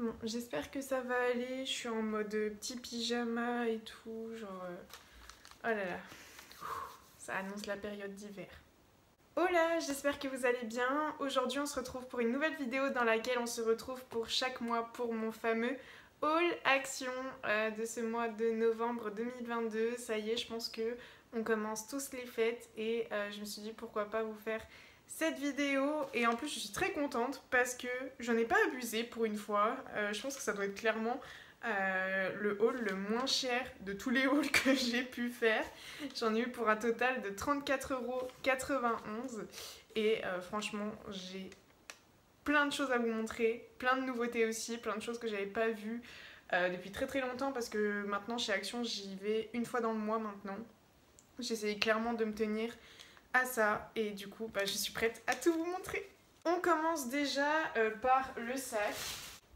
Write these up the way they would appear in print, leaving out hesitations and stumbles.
Bon, j'espère que ça va aller. Je suis en mode petit pyjama et tout, genre... Oh là là, ça annonce la période d'hiver. Hola, j'espère que vous allez bien. Aujourd'hui, on se retrouve pour une nouvelle vidéo dans laquelle on se retrouve pour chaque mois pour mon fameux haul action de ce mois de novembre 2022. Ça y est, je pense que on commence tous les fêtes et je me suis dit pourquoi pas vous faire cette vidéo. Et en plus, je suis très contente parce que j'en ai pas abusé pour une fois. Je pense que ça doit être clairement le haul le moins cher de tous les hauls que j'ai pu faire. J'en ai eu pour un total de 34,91 € et franchement j'ai plein de choses à vous montrer, plein de nouveautés aussi, plein de choses que j'avais pas vues depuis très très longtemps parce que maintenant chez Action j'y vais une fois dans le mois maintenant. J'essaye clairement de me tenir à ça et du coup je suis prête à tout vous montrer. On commence déjà par le sac.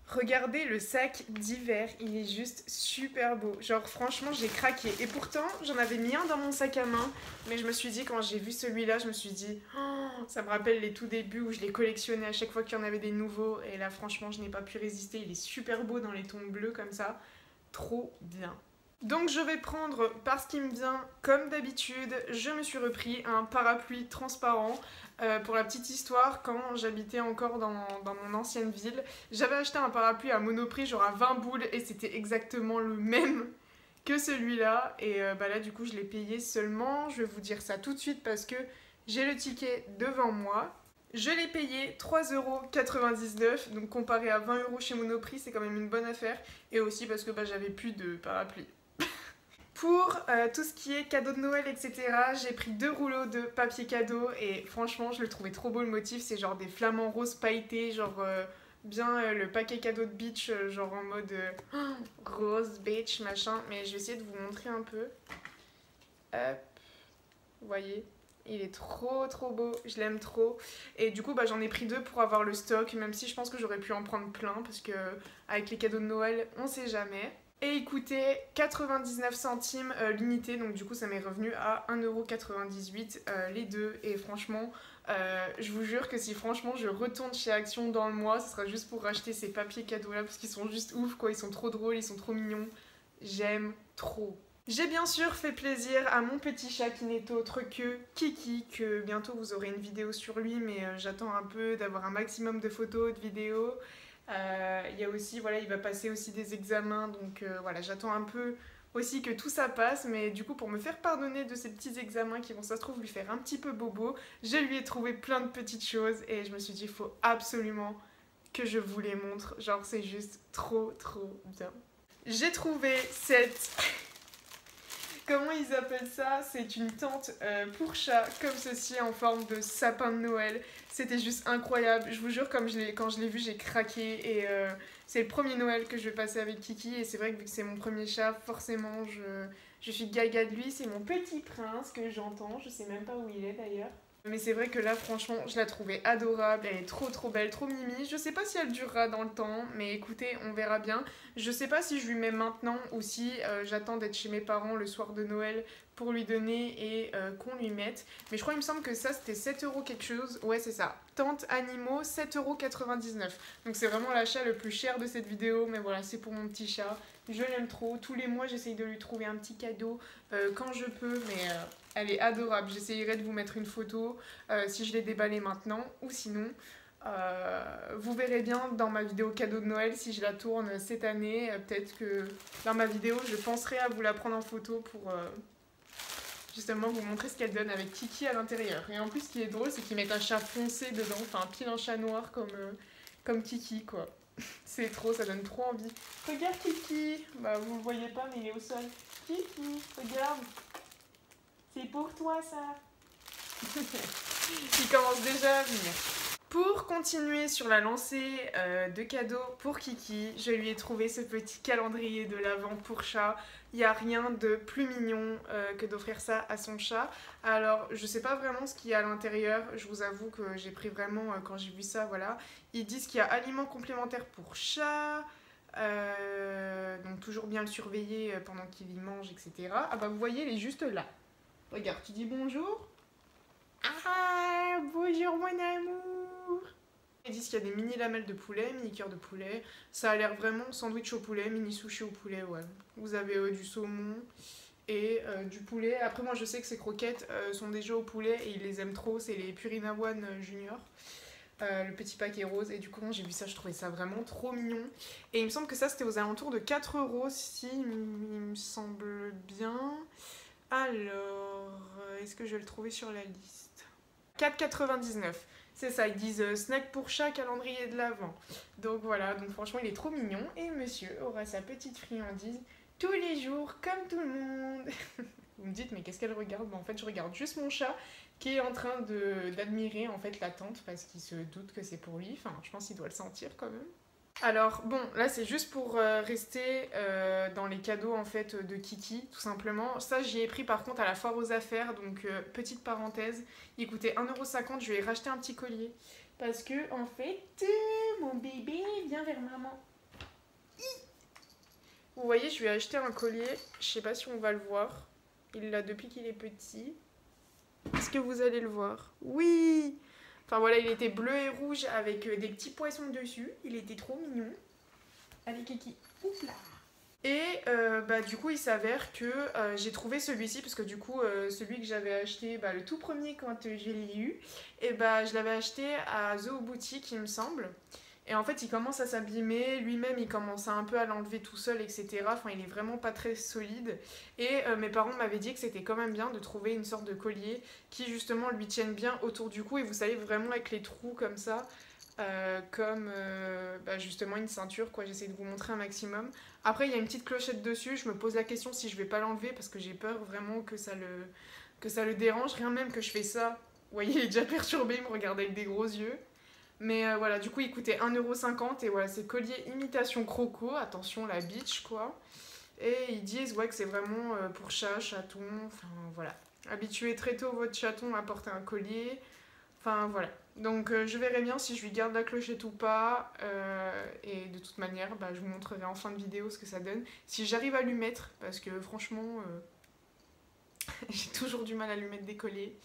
Regardez le sac d'hiver, il est juste super beau. Genre franchement j'ai craqué. Et pourtant j'en avais mis un dans mon sac à main. Mais je me suis dit quand j'ai vu celui-là, je me suis dit oh, ça me rappelle les tout débuts où je les collectionnais à chaque fois qu'il y en avait des nouveaux. Et là franchement je n'ai pas pu résister. Il est super beau dans les tons bleus comme ça. Trop bien. Donc je vais prendre par ce qui me vient comme d'habitude. Je me suis repris un parapluie transparent. Pour la petite histoire, quand j'habitais encore dans mon ancienne ville, j'avais acheté un parapluie à Monoprix, genre à 20 boules, et c'était exactement le même que celui-là. Et là, du coup, je l'ai payé seulement, je vais vous dire ça tout de suite parce que j'ai le ticket devant moi. Je l'ai payé 3,99 €, donc comparé à 20 € chez Monoprix, c'est quand même une bonne affaire. Et aussi parce que j'avais plus de parapluie. Pour tout ce qui est cadeau de Noël, etc., j'ai pris 2 rouleaux de papier cadeau et franchement, je le trouvais trop beau le motif. C'est genre des flamants roses pailletés, genre bien le paquet cadeau de beach, genre en mode rose, beach, machin. Mais je vais essayer de vous montrer un peu. Hop, vous voyez, il est trop trop beau, je l'aime trop. Et du coup, j'en ai pris 2 pour avoir le stock, même si je pense que j'aurais pu en prendre plein parce que avec les cadeaux de Noël, on sait jamais. Et il coûtait 99 centimes l'unité, donc du coup ça m'est revenu à 1,98 € les deux. Et franchement, je vous jure que si franchement je retourne chez Action dans le mois, ce sera juste pour racheter ces papiers cadeaux là parce qu'ils sont juste ouf quoi, ils sont trop drôles, ils sont trop mignons. J'aime trop. J'ai bien sûr fait plaisir à mon petit chat qui n'est autre que Kiki, que bientôt vous aurez une vidéo sur lui, mais j'attends un peu d'avoir un maximum de photos, de vidéos. Il y a aussi, voilà, il va passer aussi des examens, donc voilà, j'attends un peu aussi que tout ça passe, mais du coup pour me faire pardonner de ces petits examens qui vont, ça se trouve, lui faire un petit peu bobo, je lui ai trouvé plein de petites choses et je me suis dit, il faut absolument que je vous les montre, genre c'est juste trop trop bien. J'ai trouvé cette... Comment ils appellent ça? C'est une tente pour chat, comme ceci, en forme de sapin de Noël. C'était juste incroyable. Je vous jure, quand je l'ai vu, j'ai craqué. Et c'est le premier Noël que je vais passer avec Kiki. Et c'est vrai que vu que c'est mon premier chat, forcément, je suis gaga de lui. C'est mon petit prince que j'entends. Je sais même pas où il est d'ailleurs. Mais c'est vrai que là, franchement, je la trouvais adorable. Elle est trop trop belle, trop mimi. Je sais pas si elle durera dans le temps, mais écoutez, on verra bien. Je sais pas si je lui mets maintenant ou si j'attends d'être chez mes parents le soir de Noël pour lui donner et qu'on lui mette. Mais je crois, il me semble que ça, c'était 7 € quelque chose. Ouais, c'est ça. Tente animaux, 7,99 €. Donc c'est vraiment l'achat le plus cher de cette vidéo. Mais voilà, c'est pour mon petit chat. Je l'aime trop. Tous les mois, j'essaye de lui trouver un petit cadeau quand je peux. Mais elle est adorable. J'essayerai de vous mettre une photo si je l'ai déballée maintenant. Ou sinon, vous verrez bien dans ma vidéo cadeau de Noël si je la tourne cette année. Peut-être que dans ma vidéo, je penserai à vous la prendre en photo pour justement vous montrer ce qu'elle donne avec Kiki à l'intérieur. Et en plus, ce qui est drôle, c'est qu'ils mettent un chat foncé dedans. Enfin, pile un chat noir comme Kiki, quoi. C'est trop, ça donne trop envie. Regarde Kiki. Vous le voyez pas, mais il est au sol. Kiki, regarde. C'est pour toi, ça. Il commence déjà à venir. Pour continuer sur la lancée de cadeaux pour Kiki, je lui ai trouvé ce petit calendrier de l'Avent pour chat. Il n'y a rien de plus mignon que d'offrir ça à son chat. Alors, je sais pas vraiment ce qu'il y a à l'intérieur. Je vous avoue que j'ai pris vraiment, quand j'ai vu ça, voilà. Ils disent qu'il y a aliments complémentaires pour chat. Donc toujours bien le surveiller pendant qu'il y mange, etc. Ah vous voyez, il est juste là. Regarde, tu dis bonjour. Ah, bonjour mon amour. Ils disent qu'il y a des mini lamelles de poulet, mini cœur de poulet. Ça a l'air vraiment sandwich au poulet, mini sushi au poulet, ouais. Vous avez du saumon et du poulet. Après moi je sais que ces croquettes sont déjà au poulet et ils les aiment trop, c'est les Purina One Junior. Le petit paquet rose, et du coup j'ai vu ça, je trouvais ça vraiment trop mignon, et il me semble que ça c'était aux alentours de 4 € si il me semble bien. Alors est-ce que je vais le trouver sur la liste? 4,99 €, c'est ça, ils disent snack pour chat, calendrier de l'Avent. Donc voilà, donc franchement il est trop mignon, et monsieur aura sa petite friandise tous les jours comme tout le monde. Vous me dites mais qu'est-ce qu'elle regarde? En fait je regarde juste mon chat qui est en train d'admirer en fait la tente parce qu'il se doute que c'est pour lui. Enfin je pense qu'il doit le sentir quand même. Alors bon, là c'est juste pour rester dans les cadeaux en fait de Kiki tout simplement. Ça j'y ai pris par contre à la foire aux affaires, donc petite parenthèse, il coûtait 1,50 €, je lui ai racheté un petit collier. Parce que en fait, mon bébé vient vers maman. Vous voyez, je lui ai acheté un collier, je sais pas si on va le voir. Il l'a depuis qu'il est petit. Est-ce que vous allez le voir? Oui! Enfin voilà, il était bleu et rouge avec des petits poissons dessus. Il était trop mignon. Allez Kiki, ouf là! Et du coup il s'avère que j'ai trouvé celui-ci, parce que du coup celui que j'avais acheté, le tout premier quand je l'ai eu, et je l'avais acheté à Zoo Boutique il me semble. Et en fait il commence à s'abîmer, lui-même il commence un peu à l'enlever tout seul, etc. Enfin il est vraiment pas très solide. Et mes parents m'avaient dit que c'était quand même bien de trouver une sorte de collier qui justement lui tienne bien autour du cou. Et vous savez, vraiment avec les trous comme ça, comme justement une ceinture quoi. J'essaie de vous montrer un maximum. Après il y a une petite clochette dessus, je me pose la question si je vais pas l'enlever parce que j'ai peur vraiment que ça le dérange. Rien même que je fais ça, vous voyez il est déjà perturbé, il me regarde avec des gros yeux. Mais voilà, du coup il coûtait 1,50 € et voilà, c'est collier imitation croco, attention la bitch quoi. Et ils disent ouais que c'est vraiment pour chat, chaton, enfin voilà. Habituez très tôt votre chaton à porter un collier, enfin voilà. Donc je verrai bien si je lui garde la clochette ou pas, et de toute manière je vous montrerai en fin de vidéo ce que ça donne. Si j'arrive à lui mettre, parce que franchement j'ai toujours du mal à lui mettre des colliers.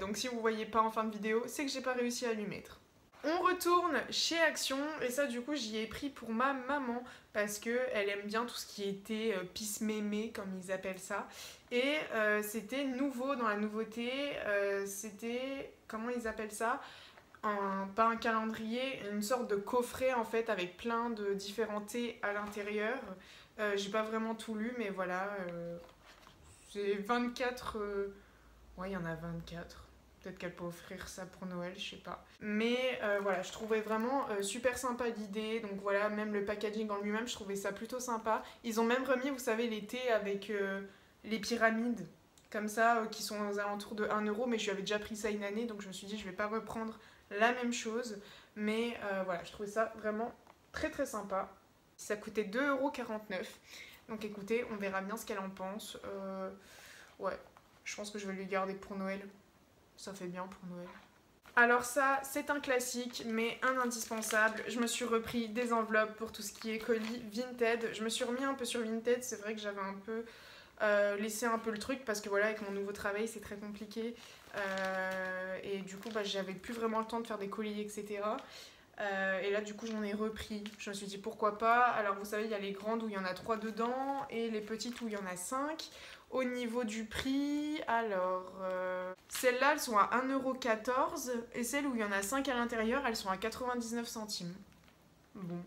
Donc si vous voyez pas en fin de vidéo, c'est que j'ai pas réussi à lui mettre. On retourne chez Action, et ça du coup j'y ai pris pour ma maman parce qu'elle aime bien tout ce qui était pisse mémé comme ils appellent ça. Et c'était nouveau dans la nouveauté, c'était, comment ils appellent ça, pas un calendrier, une sorte de coffret en fait avec plein de différents thés à l'intérieur. J'ai pas vraiment tout lu mais voilà, c'est 24, ouais il y en a 24. Peut-être qu'elle peut offrir ça pour Noël, je sais pas. Mais voilà, je trouvais vraiment super sympa l'idée. Donc voilà, même le packaging en lui-même, je trouvais ça plutôt sympa. Ils ont même remis, vous savez, les thés avec les pyramides, comme ça, qui sont aux alentours de 1 €. Mais je lui avais déjà pris ça une année, donc je me suis dit, je vais pas reprendre la même chose. Mais voilà, je trouvais ça vraiment très très sympa. Ça coûtait 2,49 €. Donc écoutez, on verra bien ce qu'elle en pense. Ouais, je pense que je vais lui garder pour Noël. Ça fait bien pour Noël. Alors ça, c'est un classique, mais un indispensable. Je me suis repris des enveloppes pour tout ce qui est colis Vinted. Je me suis remis un peu sur Vinted. C'est vrai que j'avais un peu laissé un peu le truc parce que voilà, avec mon nouveau travail, c'est très compliqué. Et du coup, j'avais plus vraiment le temps de faire des colis, etc. Et là, du coup, j'en ai repris. Je me suis dit pourquoi pas. Alors, vous savez, il y a les grandes où il y en a 3 dedans et les petites où il y en a 5. Au niveau du prix, alors celles-là elles sont à 1,14 € et celles où il y en a 5 à l'intérieur elles sont à 99 centimes. Bon,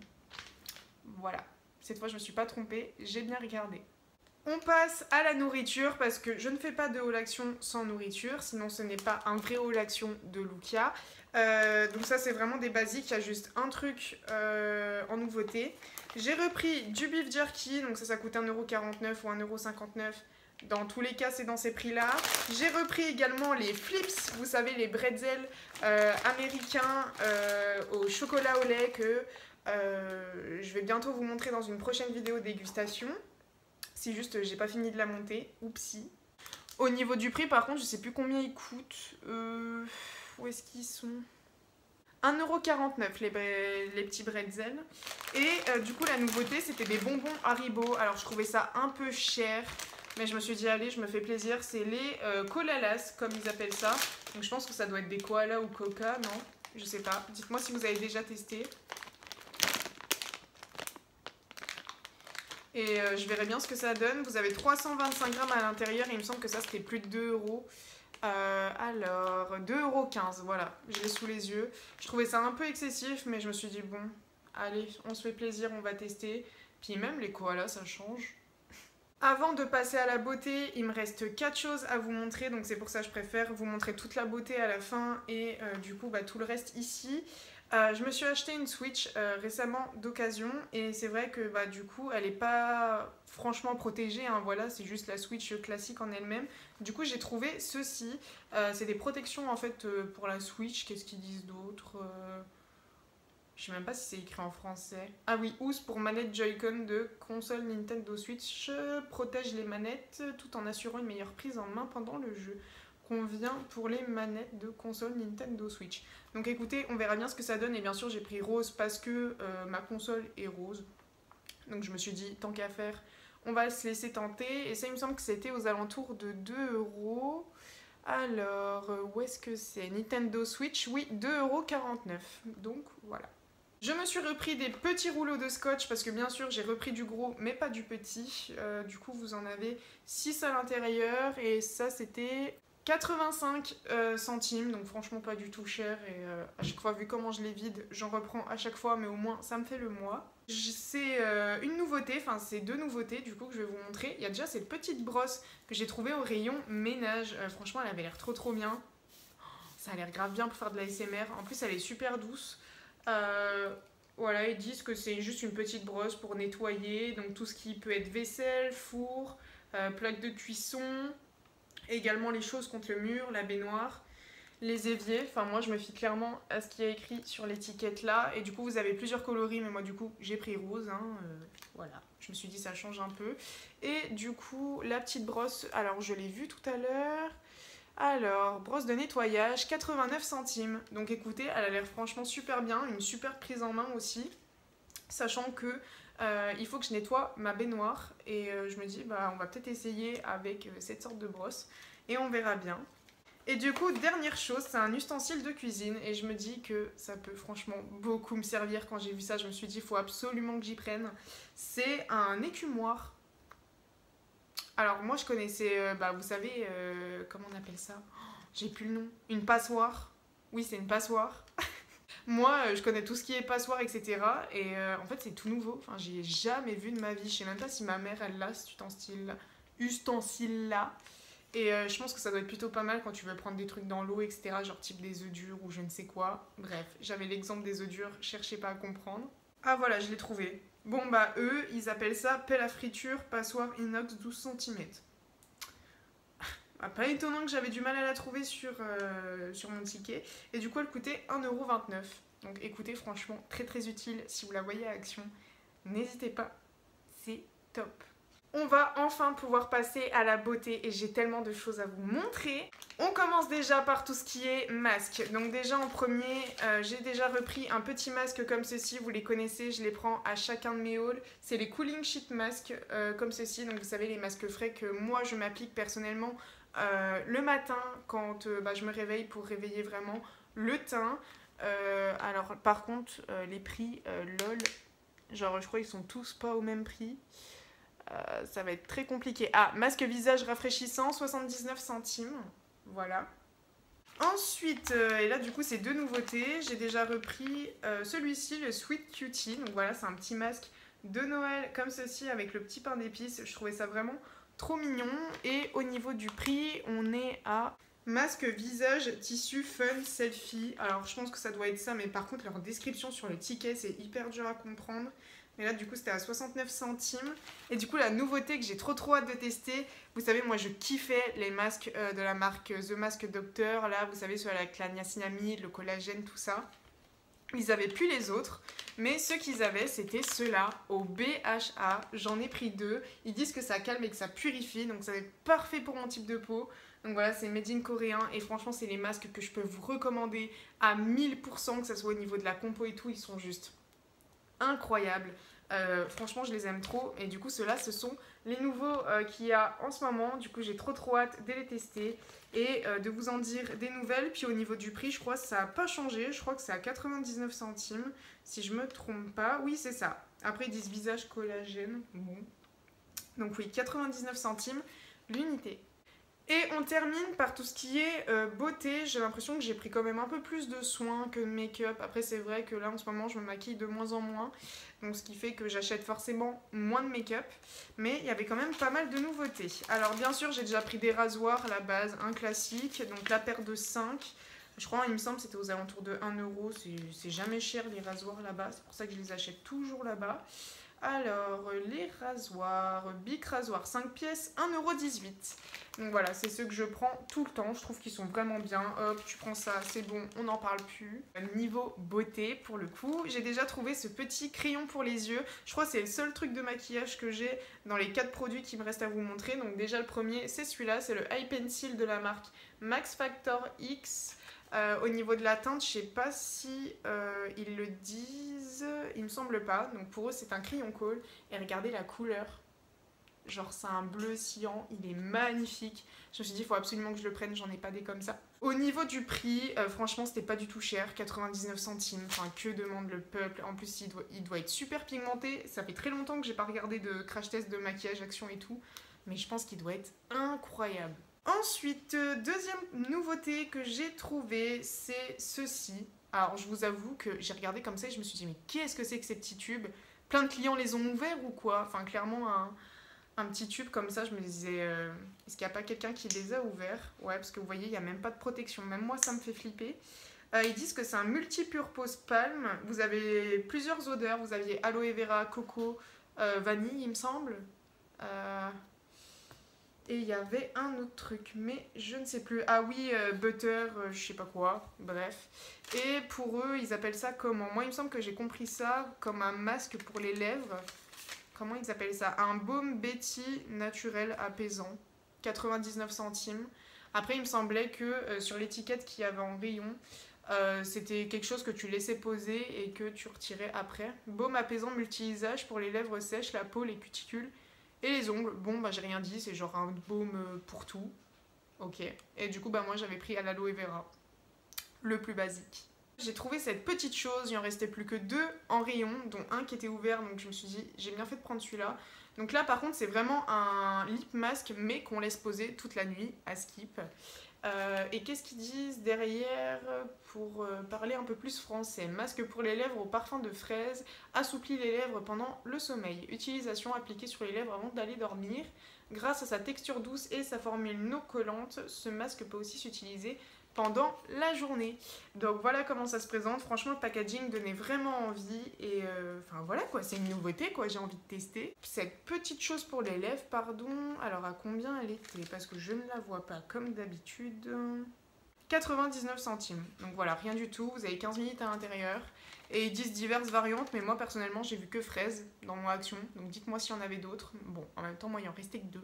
voilà. Cette fois je me suis pas trompée, j'ai bien regardé. On passe à la nourriture parce que je ne fais pas de haul action sans nourriture, sinon ce n'est pas un vrai haul action de Lukia. Donc ça c'est vraiment des basiques, il y a juste un truc en nouveauté. J'ai repris du beef jerky, donc ça coûte 1,49 € ou 1,59 €. Dans tous les cas, c'est dans ces prix-là. J'ai repris également les flips, vous savez, les bretzels américains au chocolat au lait que je vais bientôt vous montrer dans une prochaine vidéo dégustation. Si juste j'ai pas fini de la monter, oupsie. Au niveau du prix, par contre, je sais plus combien ils coûtent. Où est-ce qu'ils sont ? 1,49 € les petits bretzels. Et du coup, la nouveauté, c'était des bonbons Haribo. Alors, je trouvais ça un peu cher. Mais je me suis dit, allez, je me fais plaisir. C'est les Kolalas, comme ils appellent ça. Donc je pense que ça doit être des koalas ou coca, non? Je sais pas. Dites-moi si vous avez déjà testé. Et je verrai bien ce que ça donne. Vous avez 325 grammes à l'intérieur. Il me semble que ça, c'était plus de 2 euros. Alors, 2,15 €, voilà. Je l'ai sous les yeux. Je trouvais ça un peu excessif, mais je me suis dit, bon, allez, on se fait plaisir, on va tester. Puis même les koalas, ça change. Avant de passer à la beauté, il me reste 4 choses à vous montrer, donc c'est pour ça que je préfère vous montrer toute la beauté à la fin et du coup tout le reste ici. Je me suis acheté une Switch récemment d'occasion et c'est vrai que du coup elle n'est pas franchement protégée, hein, voilà, c'est juste la Switch classique en elle-même. Du coup j'ai trouvé ceci, c'est des protections en fait pour la Switch. Qu'est-ce qu'ils disent d'autre? Je sais même pas si c'est écrit en français. Ah oui, housse pour manette Joy-Con de console Nintendo Switch protège les manettes tout en assurant une meilleure prise en main pendant le jeu. Convient pour les manettes de console Nintendo Switch. Donc écoutez, on verra bien ce que ça donne. Et bien sûr, j'ai pris rose parce que ma console est rose. Donc je me suis dit, tant qu'à faire, on va se laisser tenter. Et ça, il me semble que c'était aux alentours de 2 euros. Alors, où est-ce que c'est? Nintendo Switch, oui, 2,49 €. Donc voilà. Je me suis repris des petits rouleaux de scotch parce que bien sûr j'ai repris du gros mais pas du petit. Du coup vous en avez 6 à l'intérieur et ça c'était 85 centimes, donc franchement pas du tout cher. Et à chaque fois, vu comment je les vide, j'en reprends à chaque fois, mais au moins ça me fait le mois. C'est une nouveauté, enfin c'est 2 nouveautés du coup que je vais vous montrer. Il y a déjà cette petite brosse que j'ai trouvée au rayon ménage. Franchement elle avait l'air trop bien. Ça a l'air grave bien pour faire de la l'ASMR. En plus elle est super douce. Voilà, ils disent que c'est juste une petite brosse pour nettoyer, donc tout ce qui peut être vaisselle, four, plaque de cuisson, également les choses contre le mur, la baignoire, les éviers. Enfin moi je me fie clairement à ce qu'il y a écrit sur l'étiquette là, et du coup vous avez plusieurs coloris, mais moi du coup j'ai pris rose, hein, voilà, je me suis dit ça change un peu. Et du coup la petite brosse, alors je l'ai vue tout à l'heure. Alors, brosse de nettoyage, 89 centimes. Donc écoutez, elle a l'air franchement super bien, une super prise en main aussi. Sachant que il faut que je nettoie ma baignoire. Et je me dis, on va peut-être essayer avec cette sorte de brosse. Et on verra bien. Et du coup, dernière chose, c'est un ustensile de cuisine. Et je me dis que ça peut franchement beaucoup me servir. Quand j'ai vu ça, je me suis dit, il faut absolument que j'y prenne. C'est un écumoire. Alors moi je connaissais, vous savez, comment on appelle ça? J'ai plus le nom. Une passoire. Oui, c'est une passoire. Moi, je connais tout ce qui est passoire, etc. Et en fait, c'est tout nouveau. Enfin, j'ai jamais vu de ma vie. Je sais même pas si ma mère, elle l'a, cet ustensile-là. Et je pense que ça doit être plutôt pas mal quand tu veux prendre des trucs dans l'eau, etc. Genre type des œufs durs ou je ne sais quoi. Bref, j'avais l'exemple des œufs durs, cherchez pas à comprendre. Ah voilà, je l'ai trouvé. Bon eux, ils appellent ça pelle à friture, passoire inox 12 cm. Pas étonnant que j'avais du mal à la trouver sur mon ticket. Et du coup, elle coûtait 1,29 €. Donc écoutez, franchement, très utile si vous la voyez à action. N'hésitez pas, c'est top. On va enfin pouvoir passer à la beauté et j'ai tellement de choses à vous montrer. On commence déjà par tout ce qui est masque. Donc déjà en premier, j'ai déjà repris un petit masque comme ceci. Vous les connaissez, je les prends à chacun de mes hauls. C'est les Cooling Sheet Masks comme ceci. Donc vous savez, les masques frais que moi je m'applique personnellement le matin quand je me réveille pour réveiller vraiment le teint. Alors par contre, les prix, lol, genre je crois qu'ils sont tous pas au même prix. Ça va être très compliqué. Ah, masque visage rafraîchissant, 79 centimes. Voilà. Ensuite, et là du coup c'est 2 nouveautés. J'ai déjà repris celui-ci, le Sweet Cutie. Donc voilà, c'est un petit masque de Noël comme ceci avec le petit pain d'épices. Je trouvais ça vraiment trop mignon. Et au niveau du prix, on est à masque visage tissu fun selfie. Alors je pense que ça doit être ça, mais par contre leur description sur le ticket c'est hyper dur à comprendre. Mais là du coup c'était à 69 centimes. Et du coup la nouveauté que j'ai trop hâte de tester, vous savez moi je kiffais les masques de la marque The Mask Doctor. Là vous savez ceux avec la niacinamide, le collagène, tout ça. Ils avaient plus les autres, mais ceux qu'ils avaient c'était ceux-là au BHA. J'en ai pris 2. Ils disent que ça calme et que ça purifie, donc ça va être parfait pour mon type de peau. Donc voilà, c'est made in coréen et franchement c'est les masques que je peux vous recommander à 1000%, que ça soit au niveau de la compo et tout, ils sont juste incroyables. Franchement, je les aime trop. Et du coup, ceux-là, ce sont les nouveaux qu'il y a en ce moment. Du coup, j'ai trop hâte de les tester et de vous en dire des nouvelles. Puis au niveau du prix, je crois que ça n'a pas changé. Je crois que c'est à 99 centimes, si je me trompe pas. Oui, c'est ça. Après, ils disent visage collagène. Bon. Donc oui, 99 centimes l'unité. Et on termine par tout ce qui est beauté. J'ai l'impression que j'ai pris quand même un peu plus de soin que de make-up. Après, c'est vrai que là, en ce moment, je me maquille de moins en moins. Donc, ce qui fait que j'achète forcément moins de make-up. Mais il y avait quand même pas mal de nouveautés. Alors, bien sûr, j'ai déjà pris des rasoirs à la base, un classique. Donc, la paire de 5. Je crois, il me semble, c'était aux alentours de 1 euro. C'est jamais cher, les rasoirs là-bas. C'est pour ça que je les achète toujours là-bas. Alors, les rasoirs, Bic rasoir 5 pièces, 1,18 €. Donc voilà, c'est ceux que je prends tout le temps. Je trouve qu'ils sont vraiment bien. Hop, tu prends ça, c'est bon, on n'en parle plus. Niveau beauté, pour le coup, j'ai déjà trouvé ce petit crayon pour les yeux. Je crois que c'est le seul truc de maquillage que j'ai dans les 4 produits qui me restent à vous montrer. Donc déjà, le premier, c'est celui-là. C'est le Eye Pencil de la marque Max Factor X. Au niveau de la teinte, je sais pas si ils le disent, il me semble pas. Donc pour eux, c'est un crayon colle. Et regardez la couleur. Genre, c'est un bleu cyan, il est magnifique. Je me suis dit, il faut absolument que je le prenne, j'en ai pas des comme ça. Au niveau du prix, franchement, c'était pas du tout cher, 99 centimes. Enfin, que demande le peuple? En plus, il doit être super pigmenté. Ça fait très longtemps que j'ai pas regardé de crash test de maquillage, action et tout. Mais je pense qu'il doit être incroyable. Ensuite, deuxième nouveauté que j'ai trouvée, c'est ceci. Alors, je vous avoue que j'ai regardé comme ça et je me suis dit, mais qu'est-ce que c'est que ces petits tubes? Plein de clients les ont ouverts ou quoi? Enfin, clairement, un petit tube comme ça, je me disais, est-ce qu'il n'y a pas quelqu'un qui les a ouverts? Ouais, parce que vous voyez, il n'y a même pas de protection. Même moi, ça me fait flipper. Ils disent que c'est un multi-purpose palme. Vous avez plusieurs odeurs. Vous aviez aloe vera, coco, vanille, il me semble. Et il y avait un autre truc, mais je ne sais plus. Ah oui, butter, je sais pas quoi, bref. Et pour eux, ils appellent ça comment? Moi, il me semble que j'ai compris ça comme un masque pour les lèvres. Comment ils appellent ça? Un baume Betty naturel apaisant, 99 centimes. Après, il me semblait que sur l'étiquette qu'il y avait en rayon, c'était quelque chose que tu laissais poser et que tu retirais après. Baume apaisant multi-usage pour les lèvres sèches, la peau, les cuticules et les ongles. Bon, bah j'ai rien dit, c'est genre un baume pour tout. Ok. Et du coup, bah moi j'avais pris à l'aloe vera, le plus basique. J'ai trouvé cette petite chose, il en restait plus que 2 en rayon, dont un qui était ouvert, donc je me suis dit, j'ai bien fait de prendre celui-là. Donc là, par contre, c'est vraiment un lip mask, mais qu'on laisse poser toute la nuit à skip. Et qu'est-ce qu'ils disent derrière pour parler un peu plus français? Masque pour les lèvres au parfum de fraise, assouplit les lèvres pendant le sommeil. Utilisation appliquée sur les lèvres avant d'aller dormir. Grâce à sa texture douce et sa formule non collante, ce masque peut aussi s'utiliser pendant la journée. Donc voilà comment ça se présente. Franchement, le packaging donnait vraiment envie et enfin voilà quoi, c'est une nouveauté quoi, j'ai envie de tester. Cette petite chose pour les lèvres, pardon, alors à combien elle était? Parce que je ne la vois pas comme d'habitude. 99 centimes. Donc voilà, rien du tout, vous avez 15 minutes à l'intérieur. Et ils disent diverses variantes, mais moi personnellement j'ai vu que fraise dans mon action. Donc dites-moi s'il y en avait d'autres. Bon, en même temps, moi il en restait que 2.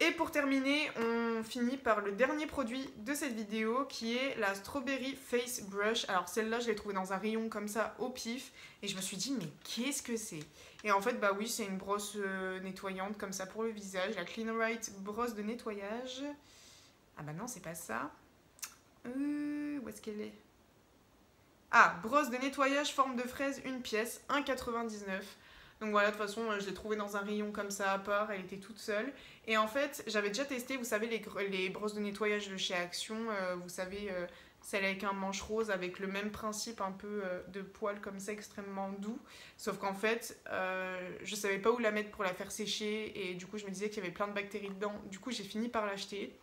Et pour terminer, on finit par le dernier produit de cette vidéo qui est la Strawberry Face Brush. Alors celle-là, je l'ai trouvée dans un rayon comme ça au pif et je me suis dit mais qu'est-ce que c'est? Et en fait, bah oui, c'est une brosse nettoyante comme ça pour le visage, la Clean Right brosse de nettoyage. Ah bah non, c'est pas ça. Où est-ce qu'elle est? Ah, brosse de nettoyage forme de fraise, une pièce, 1,99 €. Donc voilà, de toute façon, je l'ai trouvée dans un rayon comme ça à part, elle était toute seule. Et en fait, j'avais déjà testé, vous savez, les brosses de nettoyage de chez Action, vous savez, celle avec un manche rose, avec le même principe un peu de poils comme ça, extrêmement doux. Sauf qu'en fait, je savais pas où la mettre pour la faire sécher, et du coup, je me disais qu'il y avait plein de bactéries dedans. Du coup, j'ai fini par l'acheter.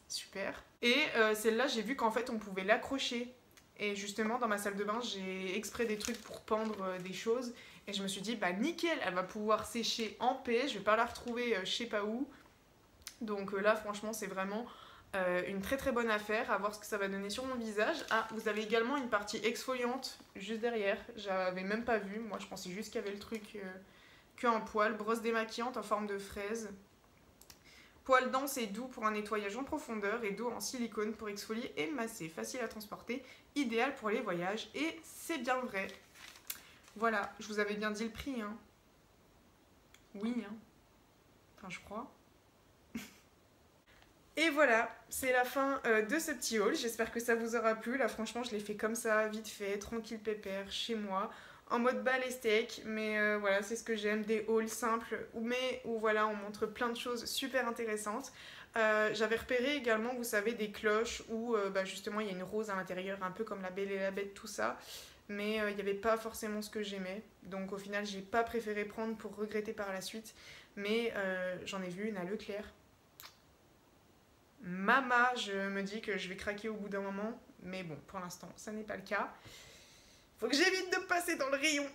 Super. Et celle-là, j'ai vu qu'en fait, on pouvait l'accrocher. Et justement, dans ma salle de bain, j'ai exprès des trucs pour pendre des choses. Et je me suis dit, bah nickel, elle va pouvoir sécher en paix. Je vais pas la retrouver je sais pas où. Donc là, franchement, c'est vraiment une très très bonne affaire. À voir ce que ça va donner sur mon visage. Ah, vous avez également une partie exfoliante juste derrière. J'avais même pas vu. Moi, je pensais juste qu'il y avait le truc qu'un poil. Brosse démaquillante en forme de fraise. Poil dense et doux pour un nettoyage en profondeur et d'eau en silicone pour exfolier et masser. Facile à transporter, idéal pour les voyages et c'est bien vrai. Voilà, je vous avais bien dit le prix, hein. Oui, hein. Enfin, je crois. Et voilà, c'est la fin de ce petit haul. J'espère que ça vous aura plu. Là, franchement, je l'ai fait comme ça, vite fait, tranquille pépère, chez moi, en mode bal et steak. Mais voilà, c'est ce que j'aime, des hauls simples, mais où voilà, on montre plein de choses super intéressantes. J'avais repéré également, vous savez, des cloches où bah, justement il y a une rose à l'intérieur, un peu comme la Belle et la Bête, tout ça. Mais il n'y avait pas forcément ce que j'aimais. Donc au final, j'ai pas préféré prendre pour regretter par la suite. Mais j'en ai vu une à Leclerc. Mama, je me dis que je vais craquer au bout d'un moment. Mais bon, pour l'instant, ça n'est pas le cas. Faut que j'évite de passer dans le rayon.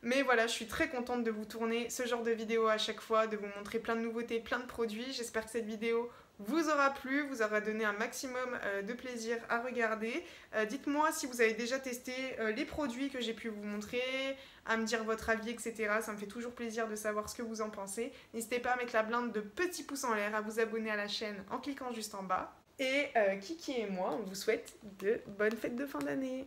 Mais voilà, je suis très contente de vous tourner ce genre de vidéo à chaque fois, de vous montrer plein de nouveautés, plein de produits. J'espère que cette vidéo vous aura plu, vous aura donné un maximum de plaisir à regarder. Dites-moi si vous avez déjà testé les produits que j'ai pu vous montrer, à me dire votre avis, etc. Ça me fait toujours plaisir de savoir ce que vous en pensez. N'hésitez pas à mettre la blinde de petits pouces en l'air, à vous abonner à la chaîne en cliquant juste en bas. Et Kiki et moi, on vous souhaite de bonnes fêtes de fin d'année.